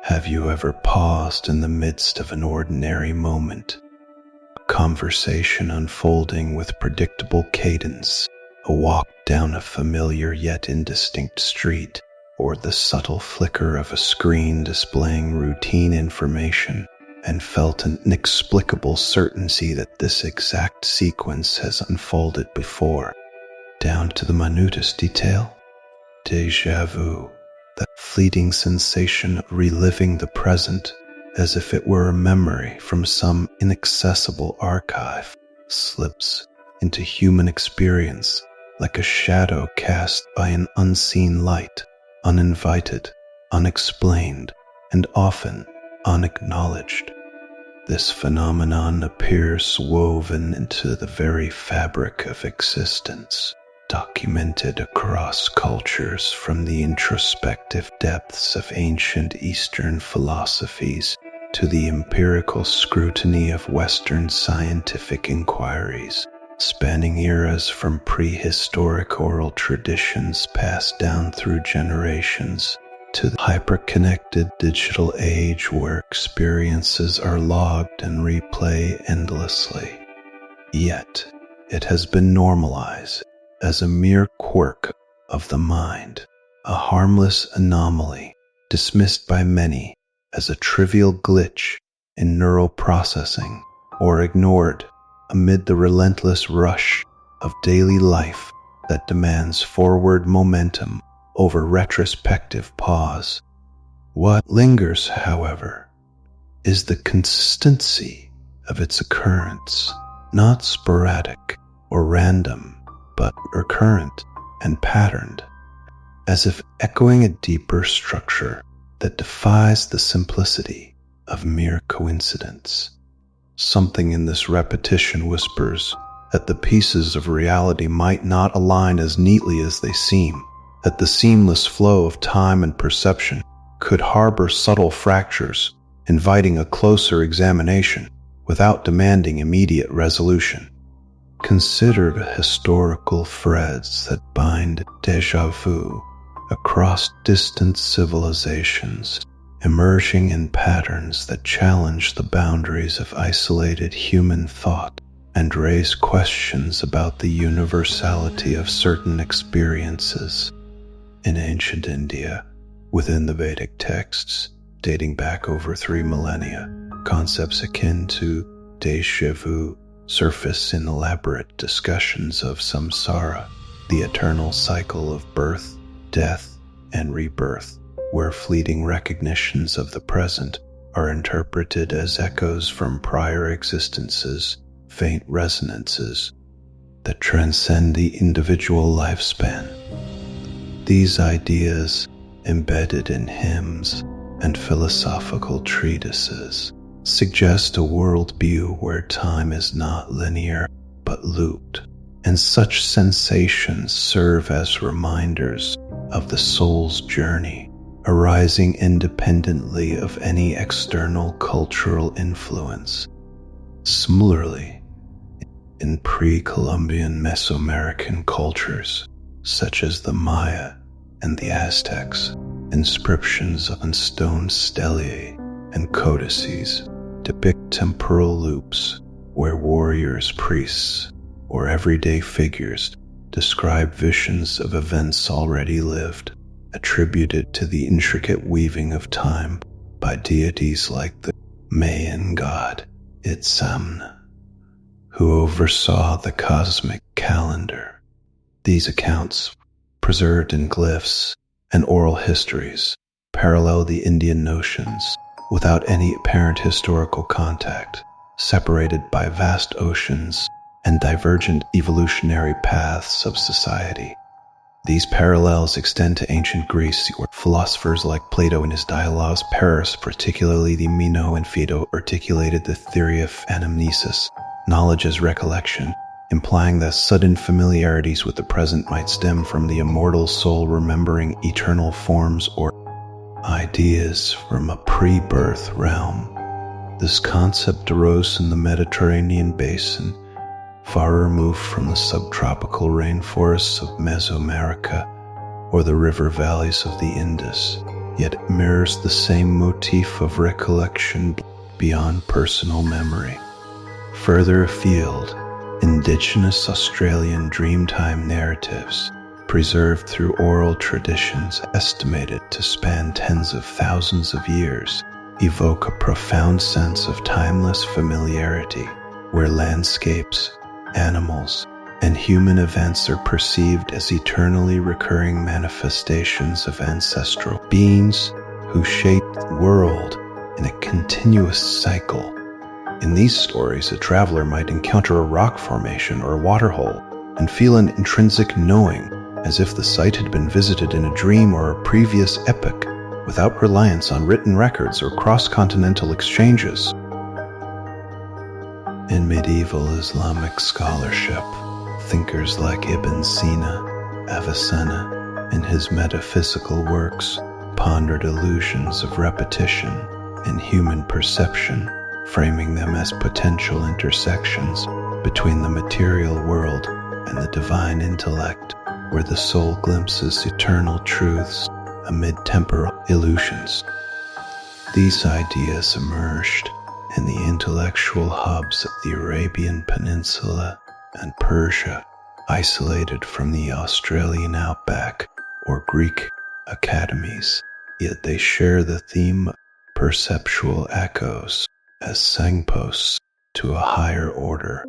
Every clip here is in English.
Have you ever paused in the midst of an ordinary moment, a conversation unfolding with predictable cadence, a walk down a familiar yet indistinct street, or the subtle flicker of a screen displaying routine information, and felt an inexplicable certainty that this exact sequence has unfolded before, down to the minutest detail? Déjà vu, that fleeting sensation of reliving the present as if it were a memory from some inaccessible archive, slips into human experience like a shadow cast by an unseen light, uninvited, unexplained, and often unacknowledged. This phenomenon appears woven into the very fabric of existence, documented across cultures from the introspective depths of ancient Eastern philosophies to the empirical scrutiny of Western scientific inquiries, spanning eras from prehistoric oral traditions passed down through generations to the hyper-connected digital age where experiences are logged and replay endlessly. Yet, it has been normalized as a mere quirk of the mind, a harmless anomaly dismissed by many as a trivial glitch in neural processing or ignored amid the relentless rush of daily life that demands forward momentum over retrospective pause. What lingers, however, is the consistency of its occurrence, not sporadic or random, but recurrent and patterned, as if echoing a deeper structure that defies the simplicity of mere coincidence. Something in this repetition whispers that the pieces of reality might not align as neatly as they seem, that the seamless flow of time and perception could harbor subtle fractures, inviting a closer examination without demanding immediate resolution. Consider the historical threads that bind déjà vu across distant civilizations, emerging in patterns that challenge the boundaries of isolated human thought and raise questions about the universality of certain experiences. In ancient India, within the Vedic texts, dating back over 3 millennia, concepts akin to déjà vu surface in elaborate discussions of samsara, the eternal cycle of birth, death, and rebirth, where fleeting recognitions of the present are interpreted as echoes from prior existences, faint resonances that transcend the individual lifespan. These ideas, embedded in hymns and philosophical treatises, suggest a worldview where time is not linear but looped, and such sensations serve as reminders of the soul's journey, arising independently of any external cultural influence. Similarly, in pre-Columbian Mesoamerican cultures, such as the Maya and the Aztecs, inscriptions on stone stelae and codices depict temporal loops where warriors, priests, or everyday figures describe visions of events already lived, attributed to the intricate weaving of time by deities like the Mayan god Itzamna, who oversaw the cosmic calendar. These accounts, preserved in glyphs and oral histories, parallel the Indian notions without any apparent historical contact, separated by vast oceans and divergent evolutionary paths of society. These parallels extend to ancient Greece, where philosophers like Plato in his dialogues, Paris, particularly the Meno and Phaedo, articulated the theory of anamnesis, knowledge as recollection, implying that sudden familiarities with the present might stem from the immortal soul remembering eternal forms or ideas from a pre-birth realm. This concept arose in the Mediterranean basin, far removed from the subtropical rainforests of Mesoamerica or the river valleys of the Indus, yet it mirrors the same motif of recollection beyond personal memory. Further afield, indigenous Australian Dreamtime narratives, preserved through oral traditions estimated to span tens of thousands of years, evoke a profound sense of timeless familiarity, where landscapes, animals, and human events are perceived as eternally recurring manifestations of ancestral beings who shaped the world in a continuous cycle. In these stories, a traveler might encounter a rock formation or a waterhole and feel an intrinsic knowing, as if the site had been visited in a dream or a previous epoch, without reliance on written records or cross-continental exchanges. In medieval Islamic scholarship, thinkers like Ibn Sina, Avicenna, in his metaphysical works, pondered illusions of repetition in human perception, framing them as potential intersections between the material world and the divine intellect, where the soul glimpses eternal truths amid temporal illusions. These ideas emerged in the intellectual hubs of the Arabian Peninsula and Persia, isolated from the Australian outback or Greek academies, yet they share the theme of perceptual echoes as signposts to a higher order.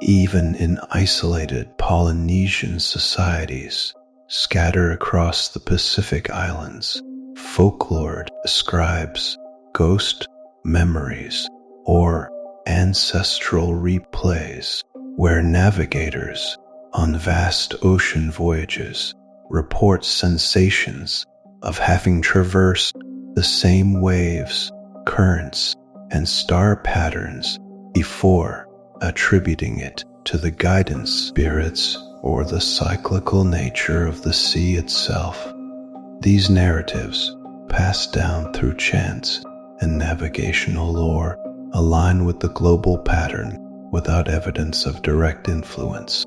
Even in isolated Polynesian societies scattered across the Pacific Islands, folklore ascribes ghost memories or ancestral replays, where navigators on vast ocean voyages report sensations of having traversed the same waves, currents, and star patterns before, attributing it to the guidance spirits or the cyclical nature of the sea itself. These narratives, passed down through chants and navigational lore, align with the global pattern without evidence of direct influence.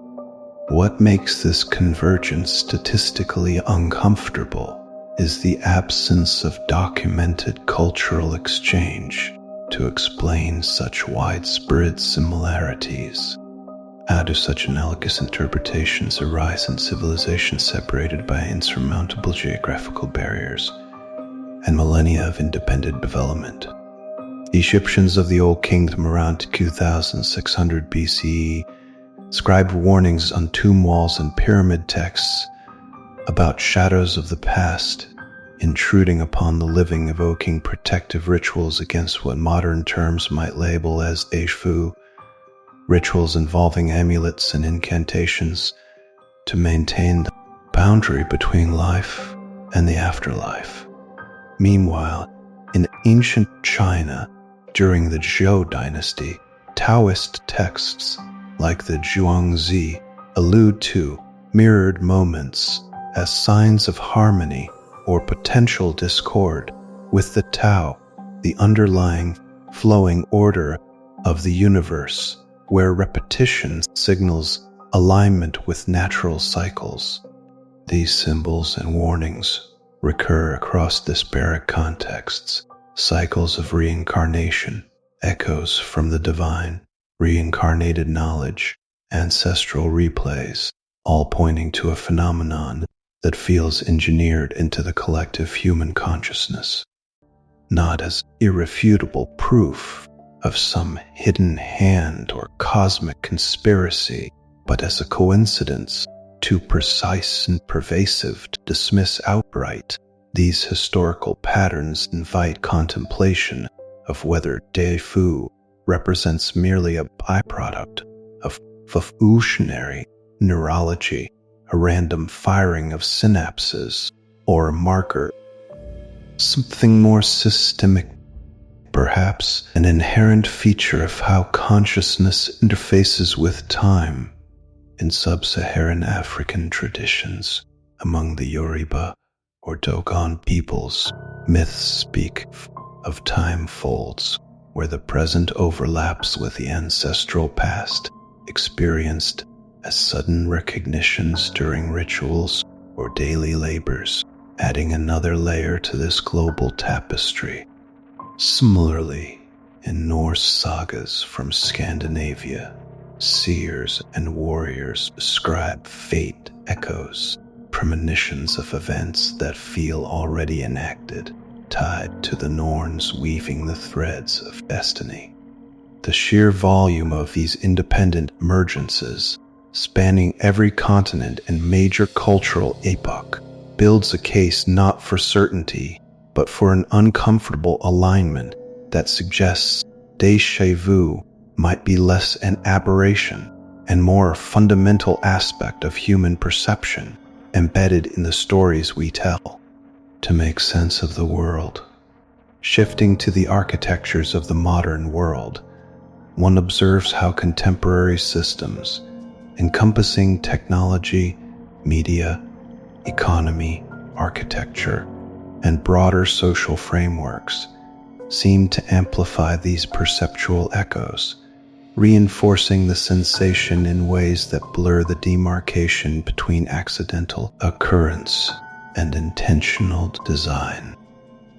What makes this convergence statistically uncomfortable is the absence of documented cultural exchange to explain such widespread similarities. How do such analogous interpretations arise in civilizations separated by insurmountable geographical barriers and millennia of independent development? The Egyptians of the Old Kingdom around 2600 BCE scribed warnings on tomb walls and pyramid texts about shadows of the past intruding upon the living, evoking protective rituals against what modern terms might label as Déjà Vu, rituals involving amulets and incantations to maintain the boundary between life and the afterlife. Meanwhile, in ancient China, during the Zhou dynasty, Taoist texts like the Zhuangzi allude to mirrored moments as signs of harmony or potential discord with the Tao, the underlying flowing order of the universe, where repetition signals alignment with natural cycles. These symbols and warnings recur across disparate contexts, cycles of reincarnation, echoes from the divine, reincarnated knowledge, ancestral replays, all pointing to a phenomenon that feels engineered into the collective human consciousness, not as irrefutable proof of some hidden hand or cosmic conspiracy, but as a coincidence too precise and pervasive to dismiss outright. These historical patterns invite contemplation of whether Déjà Vu represents merely a byproduct of evolutionary neurology, a random firing of synapses, or a marker, something more systemic, perhaps an inherent feature of how consciousness interfaces with time. In sub-Saharan African traditions, among the Yoruba or Dogon peoples, myths speak of time folds, where the present overlaps with the ancestral past, experienced as sudden recognitions during rituals or daily labors, adding another layer to this global tapestry. Similarly, in Norse sagas from Scandinavia, seers and warriors ascribe fate echoes, premonitions of events that feel already enacted, tied to the Norns weaving the threads of destiny. The sheer volume of these independent emergences, spanning every continent and major cultural epoch, builds a case not for certainty, but for an uncomfortable alignment that suggests déjà vu might be less an aberration and more a fundamental aspect of human perception embedded in the stories we tell. To make sense of the world, shifting to the architectures of the modern world, one observes how contemporary systems, encompassing technology, media, economy, architecture, and broader social frameworks, seem to amplify these perceptual echoes, reinforcing the sensation in ways that blur the demarcation between accidental occurrence and intentional design.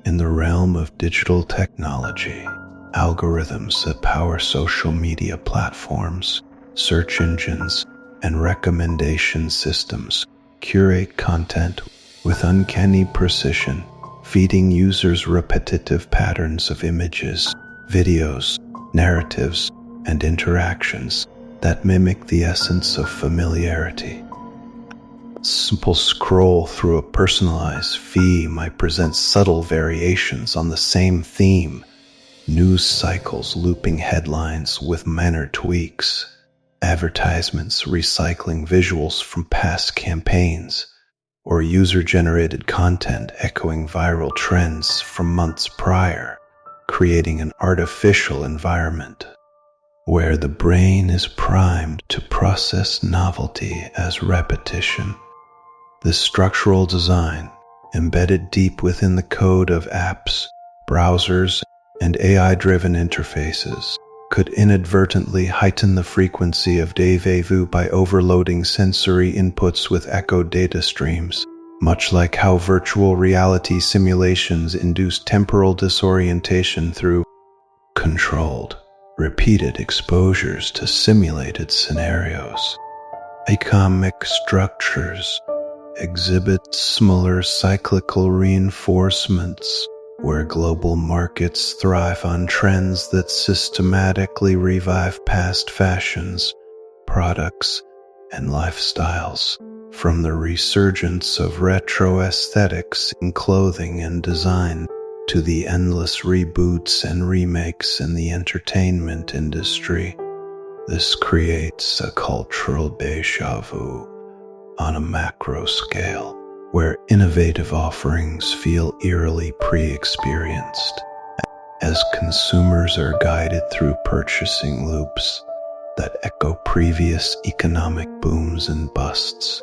In the realm of digital technology, algorithms that power social media platforms, search engines, and recommendation systems curate content with uncanny precision, feeding users repetitive patterns of images, videos, narratives, and interactions that mimic the essence of familiarity. A simple scroll through a personalized feed might present subtle variations on the same theme, news cycles looping headlines with minor tweaks, advertisements recycling visuals from past campaigns, or user-generated content echoing viral trends from months prior, creating an artificial environment where the brain is primed to process novelty as repetition. This structural design, embedded deep within the code of apps, browsers, and AI-driven interfaces, could inadvertently heighten the frequency of déjà vu by overloading sensory inputs with echoed data streams, much like how virtual reality simulations induce temporal disorientation through controlled, repeated exposures to simulated scenarios. Economic structures exhibit similar cyclical reinforcements, where global markets thrive on trends that systematically revive past fashions, products, and lifestyles, from the resurgence of retro aesthetics in clothing and design to the endless reboots and remakes in the entertainment industry. This creates a cultural déjà vu on a macro scale, where innovative offerings feel eerily pre-experienced, as consumers are guided through purchasing loops that echo previous economic booms and busts.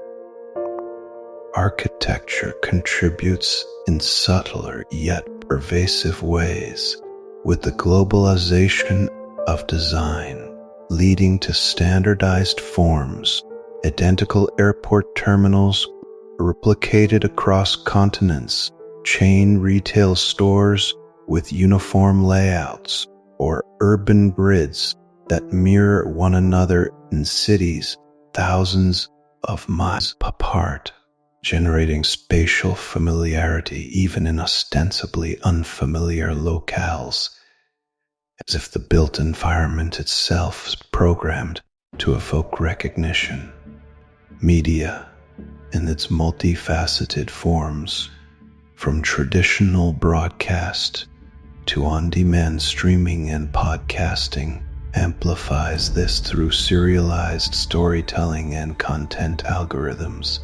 Architecture contributes in subtler yet pervasive ways, with the globalization of design leading to standardized forms, identical airport terminals replicated across continents, chain retail stores with uniform layouts, or urban grids that mirror one another in cities thousands of miles apart, generating spatial familiarity even in ostensibly unfamiliar locales, as if the built environment itself is programmed to evoke recognition. Media, in its multifaceted forms, from traditional broadcast to on-demand streaming and podcasting, amplifies this through serialized storytelling and content algorithms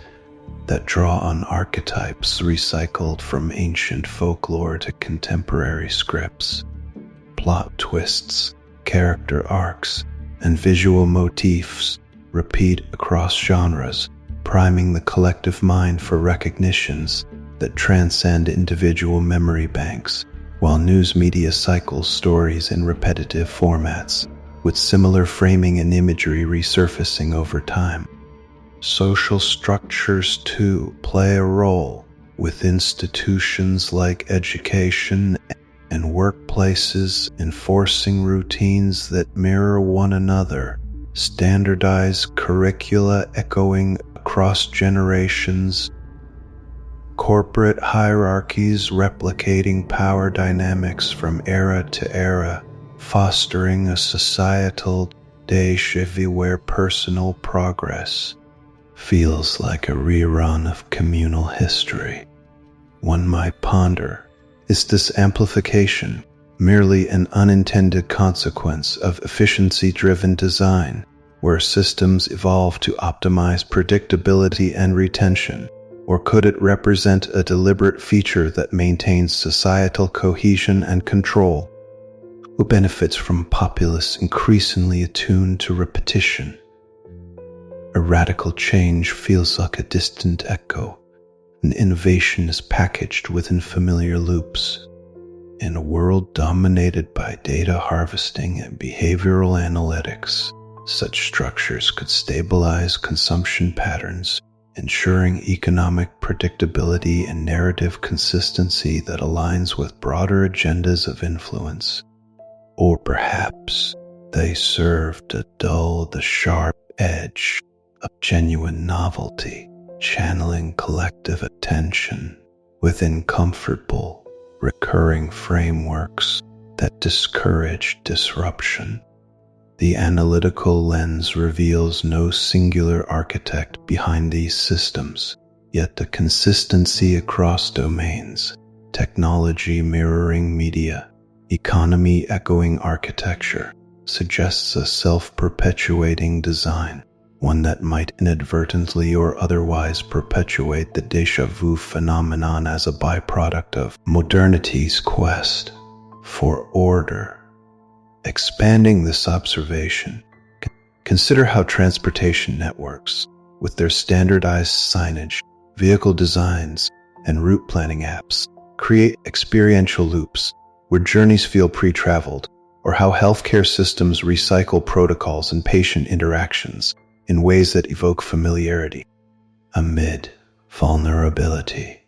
that draw on archetypes recycled from ancient folklore to contemporary scripts. Plot twists, character arcs, and visual motifs repeat across genres, priming the collective mind for recognitions that transcend individual memory banks, while news media cycles stories in repetitive formats, with similar framing and imagery resurfacing over time. Social structures, too, play a role, with institutions like education and workplaces enforcing routines that mirror one another, standardized curricula echoing across generations, corporate hierarchies replicating power dynamics from era to era, fostering a societal déjà vu where personal progress feels like a rerun of communal history. One might ponder, is this amplification merely an unintended consequence of efficiency-driven design, where systems evolve to optimize predictability and retention, or could it represent a deliberate feature that maintains societal cohesion and control? Who benefits from a populace increasingly attuned to repetition? A radical change feels like a distant echo. An innovation is packaged within familiar loops. In a world dominated by data harvesting and behavioral analytics, such structures could stabilize consumption patterns, ensuring economic predictability and narrative consistency that aligns with broader agendas of influence. Or perhaps they serve to dull the sharp edge of genuine novelty, channeling collective attention within comfortable, recurring frameworks that discourage disruption. The analytical lens reveals no singular architect behind these systems, yet the consistency across domains, technology mirroring media, economy echoing architecture, suggests a self-perpetuating design, one that might inadvertently or otherwise perpetuate the déjà vu phenomenon as a byproduct of modernity's quest for order. Expanding this observation, consider how transportation networks, with their standardized signage, vehicle designs, and route planning apps, create experiential loops where journeys feel pre-traveled, or how healthcare systems recycle protocols and patient interactions in ways that evoke familiarity amid vulnerability.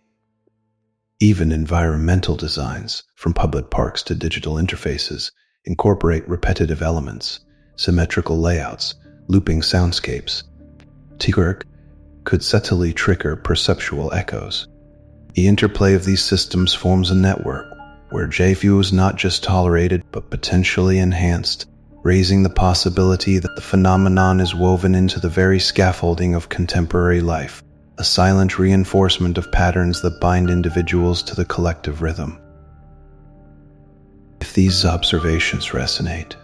Even environmental designs, from public parks to digital interfaces, incorporate repetitive elements, symmetrical layouts, looping soundscapes. Teamwork could subtly trigger perceptual echoes. The interplay of these systems forms a network where Déjà-vu is not just tolerated but potentially enhanced, raising the possibility that the phenomenon is woven into the very scaffolding of contemporary life, a silent reinforcement of patterns that bind individuals to the collective rhythm. If these observations resonate,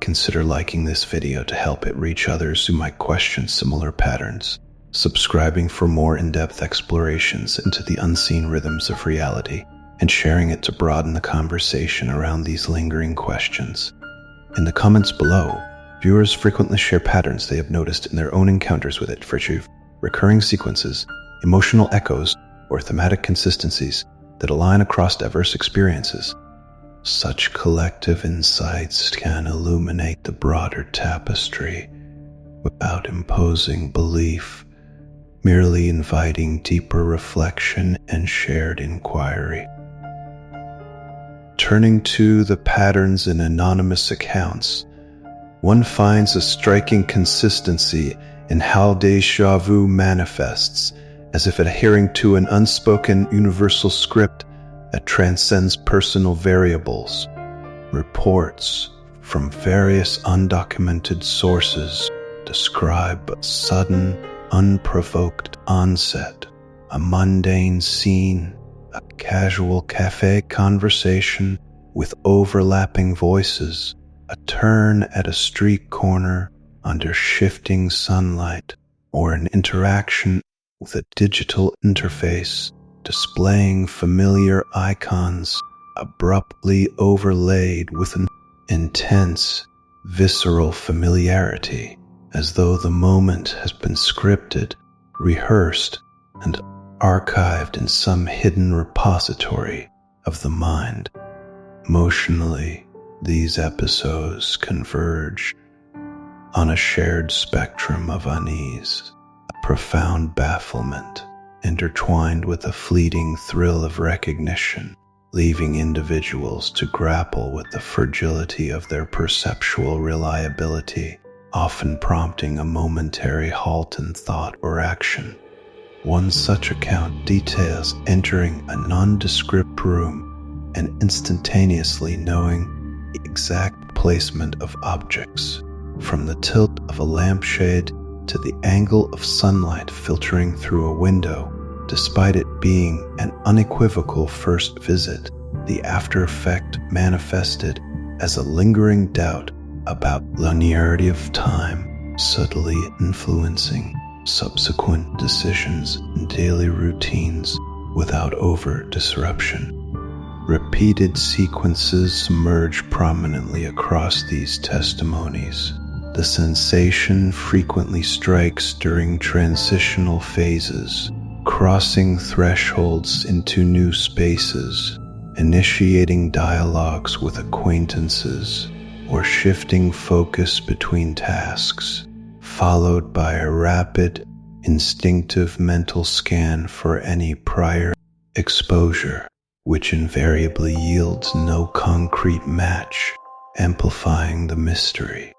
consider liking this video to help it reach others who might question similar patterns, subscribing for more in-depth explorations into the unseen rhythms of reality, and sharing it to broaden the conversation around these lingering questions. In the comments below, viewers frequently share patterns they have noticed in their own encounters with it, recurring sequences, emotional echoes, or thematic consistencies that align across diverse experiences. Such collective insights can illuminate the broader tapestry without imposing belief, merely inviting deeper reflection and shared inquiry. Turning to the patterns in anonymous accounts, one finds a striking consistency in how déjà vu manifests, as if adhering to an unspoken universal script that transcends personal variables. Reports from various undocumented sources describe a sudden, unprovoked onset, a mundane scene, a casual cafe conversation with overlapping voices, a turn at a street corner under shifting sunlight, or an interaction with a digital interface displaying familiar icons abruptly overlaid with an intense, visceral familiarity, as though the moment has been scripted, rehearsed, and archived in some hidden repository of the mind. Emotionally, these episodes converge on a shared spectrum of unease, a profound bafflement, intertwined with a fleeting thrill of recognition, leaving individuals to grapple with the fragility of their perceptual reliability, often prompting a momentary halt in thought or action. One such account details entering a nondescript room and instantaneously knowing the exact placement of objects, from the tilt of a lampshade to the angle of sunlight filtering through a window. Despite it being an unequivocal first visit, the after effect manifested as a lingering doubt about linearity of time, subtly influencing subsequent decisions and daily routines without overt disruption. Repeated sequences emerge prominently across these testimonies. The sensation frequently strikes during transitional phases, crossing thresholds into new spaces, initiating dialogues with acquaintances, or shifting focus between tasks, followed by a rapid, instinctive mental scan for any prior exposure, which invariably yields no concrete match, amplifying the mystery.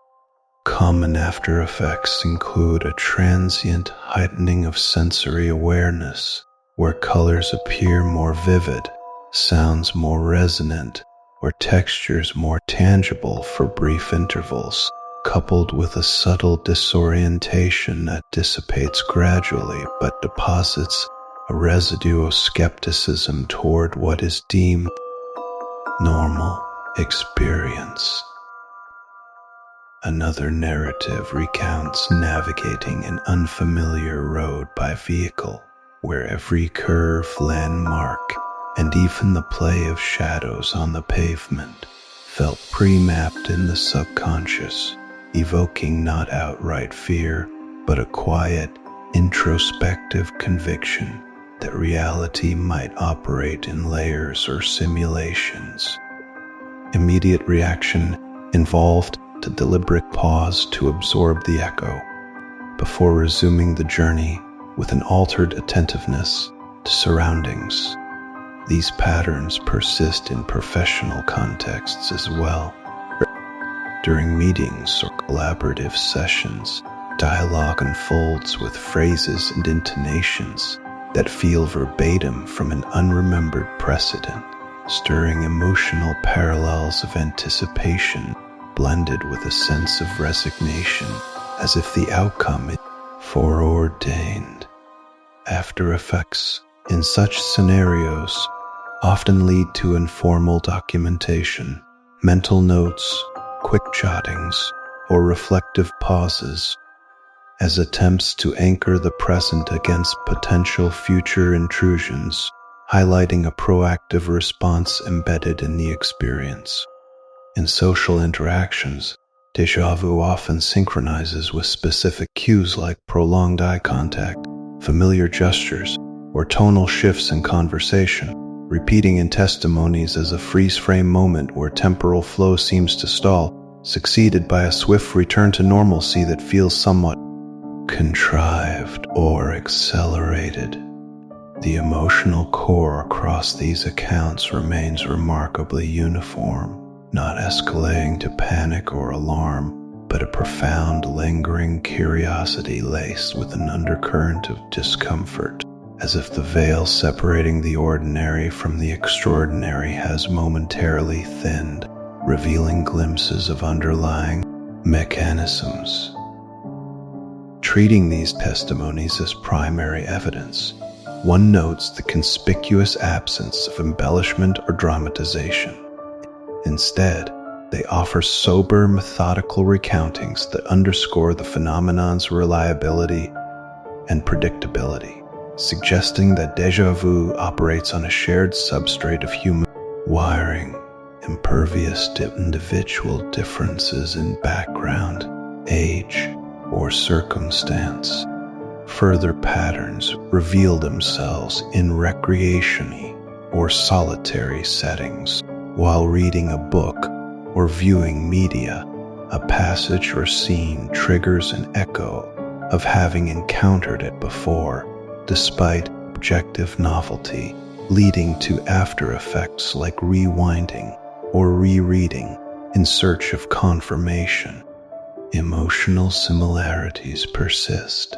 Common after effects include a transient heightening of sensory awareness, where colors appear more vivid, sounds more resonant, or textures more tangible for brief intervals, coupled with a subtle disorientation that dissipates gradually but deposits a residue of skepticism toward what is deemed normal experience. Another narrative recounts navigating an unfamiliar road by vehicle, where every curve, landmark, and even the play of shadows on the pavement felt pre-mapped in the subconscious, evoking not outright fear, but a quiet, introspective conviction that reality might operate in layers or simulations. Immediate reaction involved a deliberate pause to absorb the echo, before resuming the journey with an altered attentiveness to surroundings. These patterns persist in professional contexts as well. During meetings or collaborative sessions, dialogue unfolds with phrases and intonations that feel verbatim from an unremembered precedent, stirring emotional parallels of anticipation blended with a sense of resignation, as if the outcome is foreordained. After effects in such scenarios often lead to informal documentation, mental notes, quick jottings, or reflective pauses, as attempts to anchor the present against potential future intrusions, highlighting a proactive response embedded in the experience. In social interactions, déjà vu often synchronizes with specific cues like prolonged eye contact, familiar gestures, or tonal shifts in conversation, repeating in testimonies as a freeze-frame moment where temporal flow seems to stall, succeeded by a swift return to normalcy that feels somewhat contrived or accelerated. The emotional core across these accounts remains remarkably uniform, not escalating to panic or alarm, but a profound, lingering curiosity laced with an undercurrent of discomfort, as if the veil separating the ordinary from the extraordinary has momentarily thinned, revealing glimpses of underlying mechanisms. Treating these testimonies as primary evidence, one notes the conspicuous absence of embellishment or dramatization. Instead, they offer sober, methodical recountings that underscore the phenomenon's reliability and predictability, suggesting that déjà vu operates on a shared substrate of human wiring, impervious to individual differences in background, age, or circumstance. Further patterns reveal themselves in recreation or solitary settings. While reading a book or viewing media, a passage or scene triggers an echo of having encountered it before, despite objective novelty, leading to after effects like rewinding or rereading in search of confirmation. Emotional similarities persist,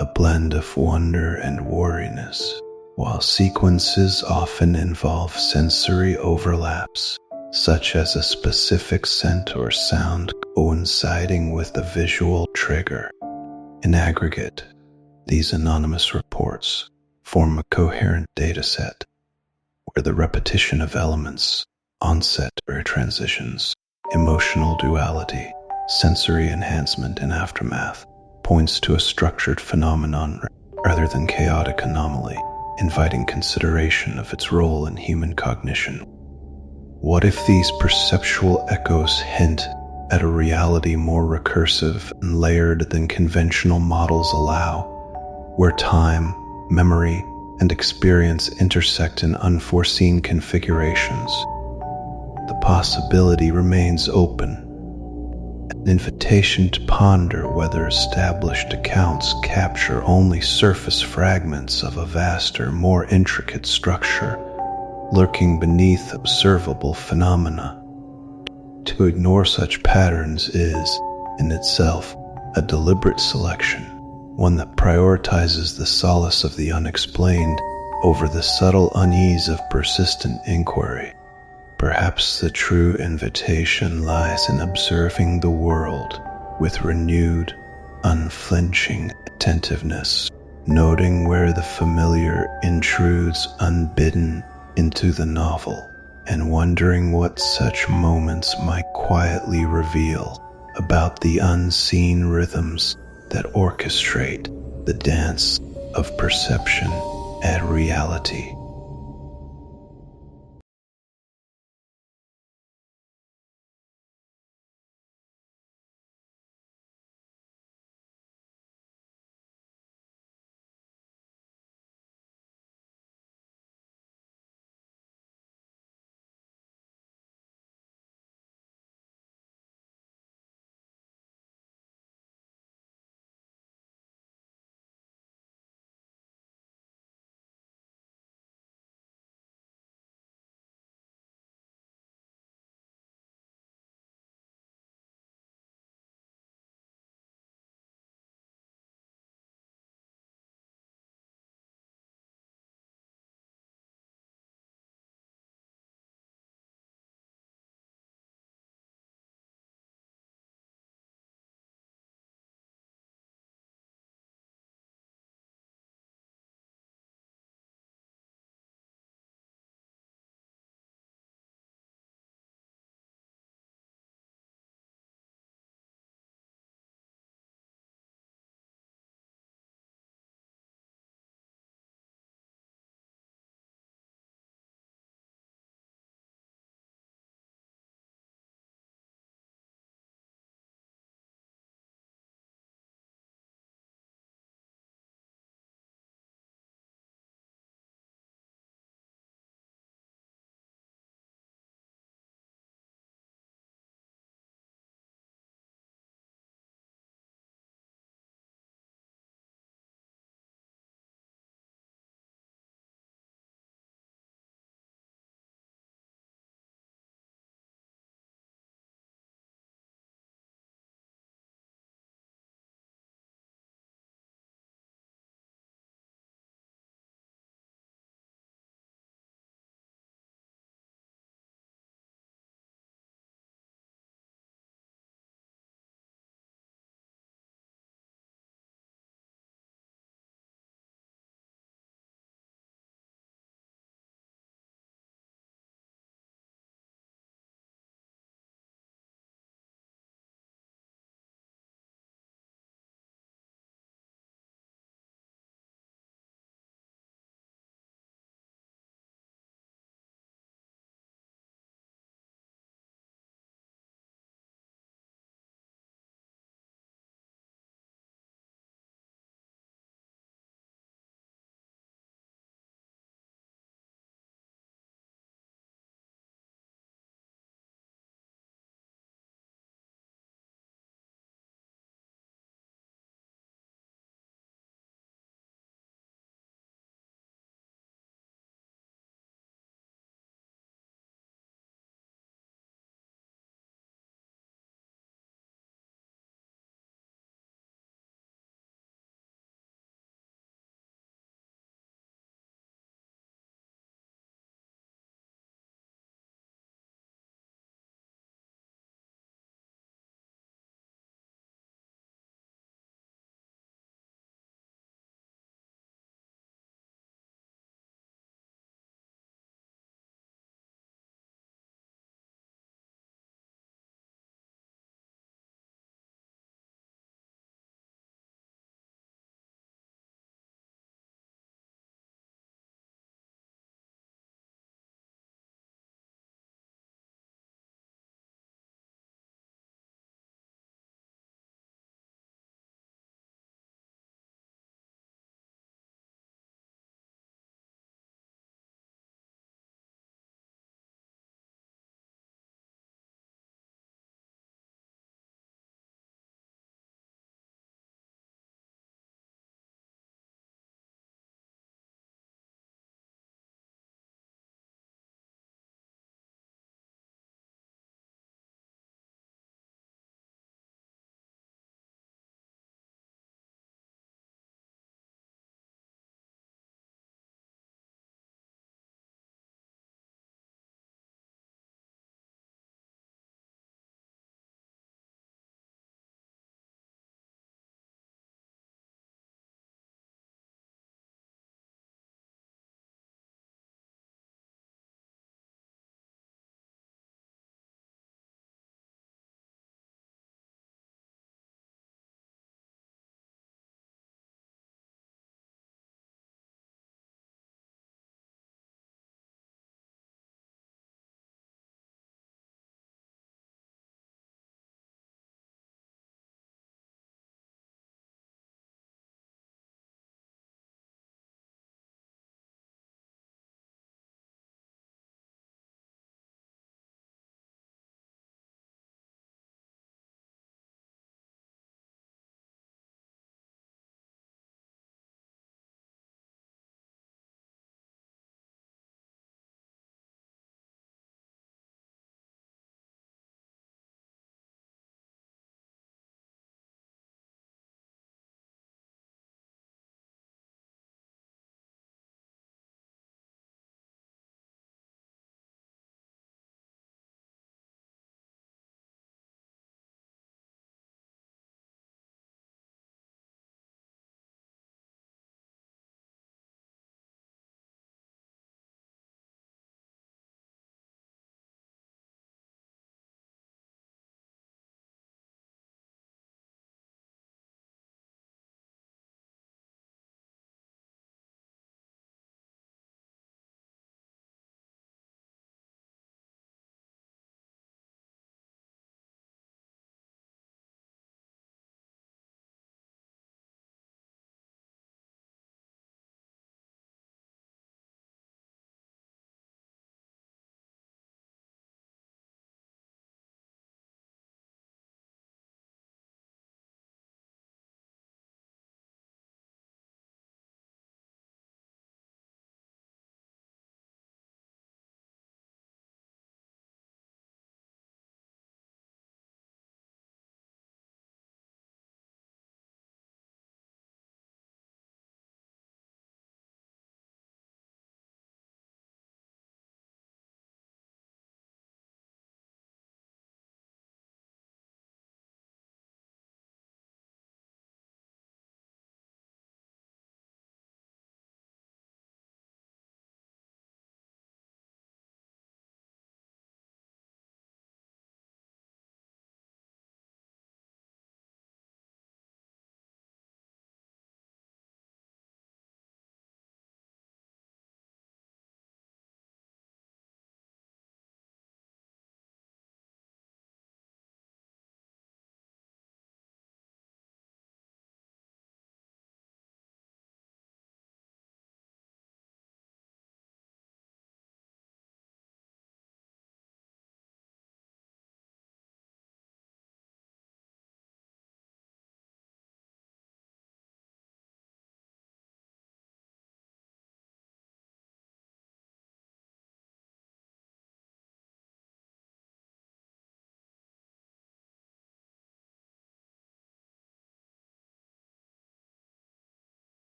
a blend of wonder and wariness, while sequences often involve sensory overlaps, such as a specific scent or sound coinciding with a visual trigger. In aggregate, these anonymous reports form a coherent dataset where the repetition of elements, onset or transitions, emotional duality, sensory enhancement and aftermath points to a structured phenomenon rather than chaotic anomaly, inviting consideration of its role in human cognition. What if these perceptual echoes hint at a reality more recursive and layered than conventional models allow, where time, memory, and experience intersect in unforeseen configurations? The possibility remains open, an invitation to ponder whether established accounts capture only surface fragments of a vaster, more intricate structure lurking beneath observable phenomena. To ignore such patterns is, in itself, a deliberate selection, one that prioritizes the solace of the unexplained over the subtle unease of persistent inquiry. Perhaps the true invitation lies in observing the world with renewed, unflinching attentiveness, noting where the familiar intrudes unbidden into the novel, and wondering what such moments might quietly reveal about the unseen rhythms that orchestrate the dance of perception and reality.